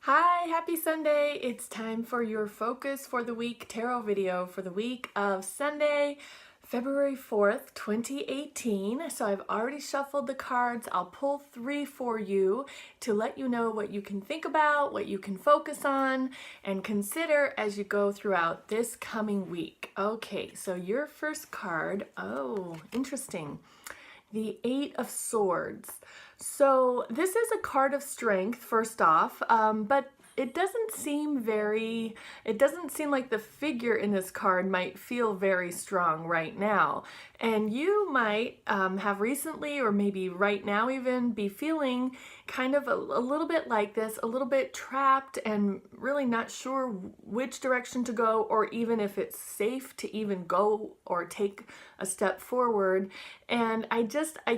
Hi, happy Sunday. It's time for your Focus for the Week tarot video for the week of Sunday, February 4th, 2018. So I've already shuffled the cards. I'll pull three for you to let you know what you can think about, what you can focus on, and consider as you go throughout this coming week. Okay, so your first card, oh, interesting. The Eight of Swords. So this is a card of strength, first off, but it doesn't seem like the figure in this card might feel very strong right now. And you might have recently, or maybe right now even, be feeling kind of a little bit like this, a little bit trapped and really not sure which direction to go, or even if it's safe to even go or take a step forward. And I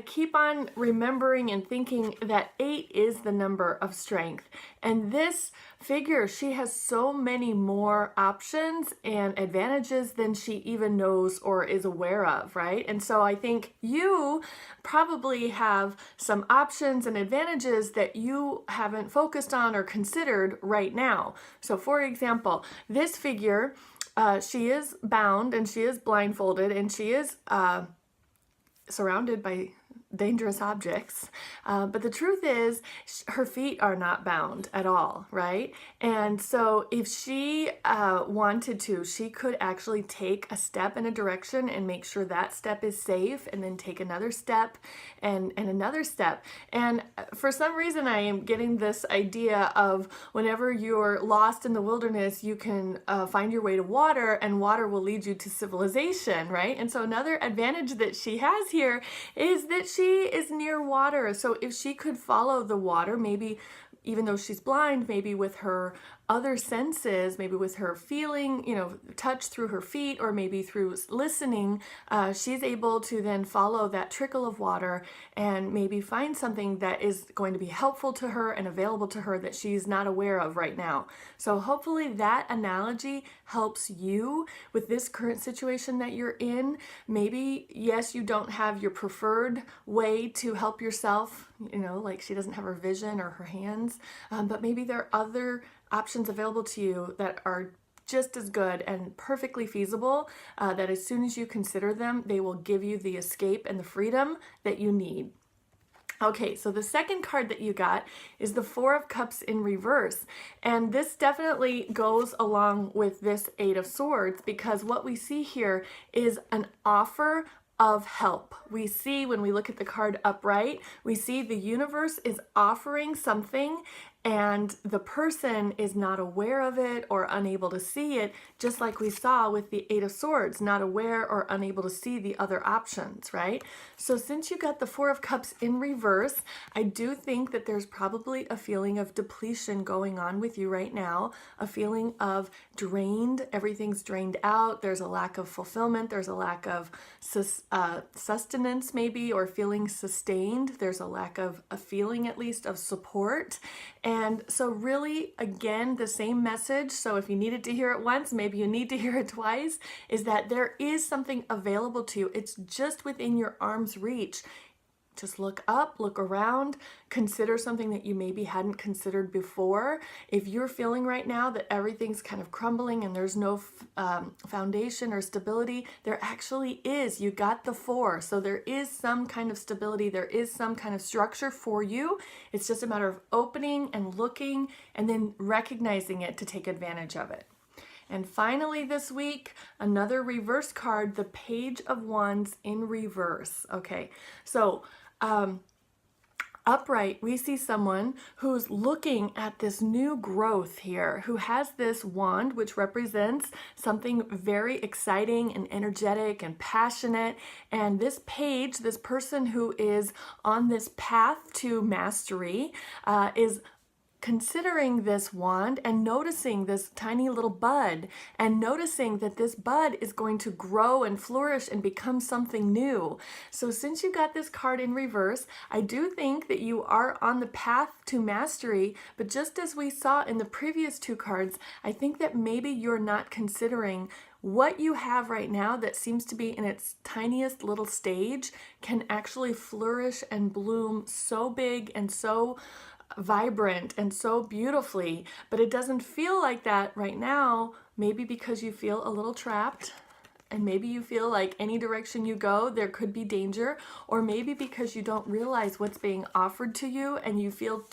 keep on remembering and thinking that 8 is the number of strength. And this figure, she has so many more options and advantages than she even knows or is aware of, right? And so I think you probably have some options and advantages that you haven't focused on or considered right now. So for example, this figure, she is bound and she is blindfolded and she is surrounded by dangerous objects, but the truth is her feet are not bound at all, right? And so if she wanted to, she could actually take a step in a direction and make sure that step is safe, and then take another step and another step. And for some reason I am getting this idea of whenever you're lost in the wilderness, you can find your way to water, and water will lead you to civilization, right? And so another advantage that she has here is that she is near water. So if she could follow the water, maybe even though she's blind, maybe with her other senses, maybe with her feeling, touch through her feet, or maybe through listening, she's able to then follow that trickle of water and maybe find something that is going to be helpful to her and available to her that she's not aware of right now. So hopefully that analogy helps you with this current situation that you're in. Maybe, yes, you don't have your preferred way to help yourself, like she doesn't have her vision or her hands, but maybe there are other options available to you that are just as good and perfectly feasible, that as soon as you consider them, they will give you the escape and the freedom that you need. Okay, so the second card that you got is the Four of Cups in reverse. And this definitely goes along with this Eight of Swords, because what we see here is an offer of help. We see, when we look at the card upright, we see the universe is offering something and the person is not aware of it or unable to see it, just like we saw with the Eight of Swords, not aware or unable to see the other options, right? So since you got the Four of Cups in reverse, I do think that there's probably a feeling of depletion going on with you right now, a feeling of drained, everything's drained out, there's a lack of fulfillment, there's a lack of sustenance maybe, or feeling sustained, there's a lack of a feeling at least of support. And so really, again, the same message. So if you needed to hear it once, maybe you need to hear it twice, is that there is something available to you. It's just within your arm's reach. Just look up, look around, consider something that you maybe hadn't considered before. If you're feeling right now that everything's kind of crumbling and there's no foundation or stability, there actually is. You got the Four, so there is some kind of stability, there is some kind of structure for you. It's just a matter of opening and looking and then recognizing it to take advantage of it. And finally this week, another reverse card, the Page of Wands in reverse. Okay, so upright, we see someone who's looking at this new growth here, who has this wand, which represents something very exciting and energetic and passionate. And this page, this person who is on this path to mastery, is considering this wand and noticing this tiny little bud, and noticing that this bud is going to grow and flourish and become something new. So since you got this card in reverse, I do think that you are on the path to mastery, but just as we saw in the previous two cards, I think that maybe you're not considering what you have right now that seems to be in its tiniest little stage can actually flourish and bloom so big and so vibrant and so beautifully, but it doesn't feel like that right now, maybe because you feel a little trapped. And maybe you feel like any direction you go, there could be danger, or maybe because you don't realize what's being offered to you and you feel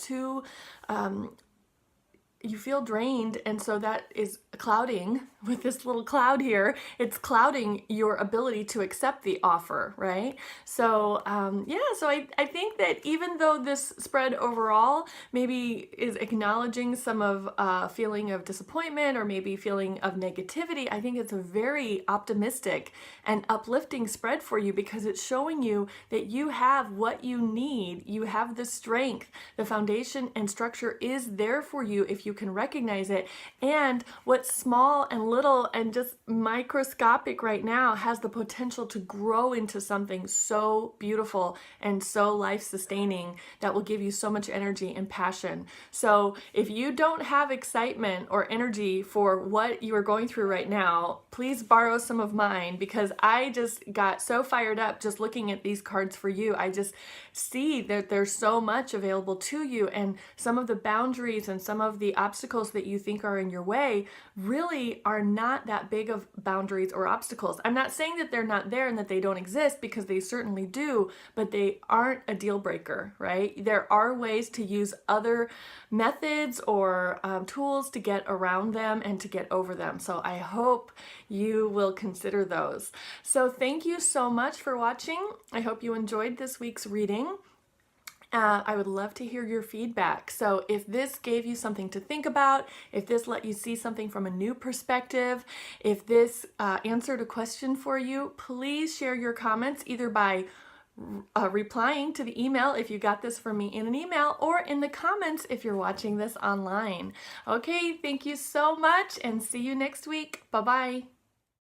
you feel drained, and so that is clouding with this little cloud here. It's clouding your ability to accept the offer, right? So yeah, so I think that even though this spread overall maybe is acknowledging some of feeling of disappointment or maybe feeling of negativity, I think it's a very optimistic and uplifting spread for you, because it's showing you that you have what you need. You have the strength. The foundation and structure is there for you if you can recognize it. And what's small and little and just microscopic right now has the potential to grow into something so beautiful and so life-sustaining that will give you so much energy and passion. So if you don't have excitement or energy for what you are going through right now, please borrow some of mine, because I just got so fired up just looking at these cards for you. I just see that there's so much available to you, and some of the boundaries and some of the obstacles that you think are in your way really are not that big of boundaries or obstacles. I'm not saying that they're not there and that they don't exist, because they certainly do, but they aren't a deal breaker, right? There are ways to use other methods or tools to get around them and to get over them. So I hope you will consider those. So thank you so much for watching. I hope you enjoyed this week's reading. I would love to hear your feedback. So if this gave you something to think about, if this let you see something from a new perspective, if this answered a question for you, please share your comments either by replying to the email if you got this from me in an email, or in the comments if you're watching this online. Okay, thank you so much, and see you next week. Bye-bye.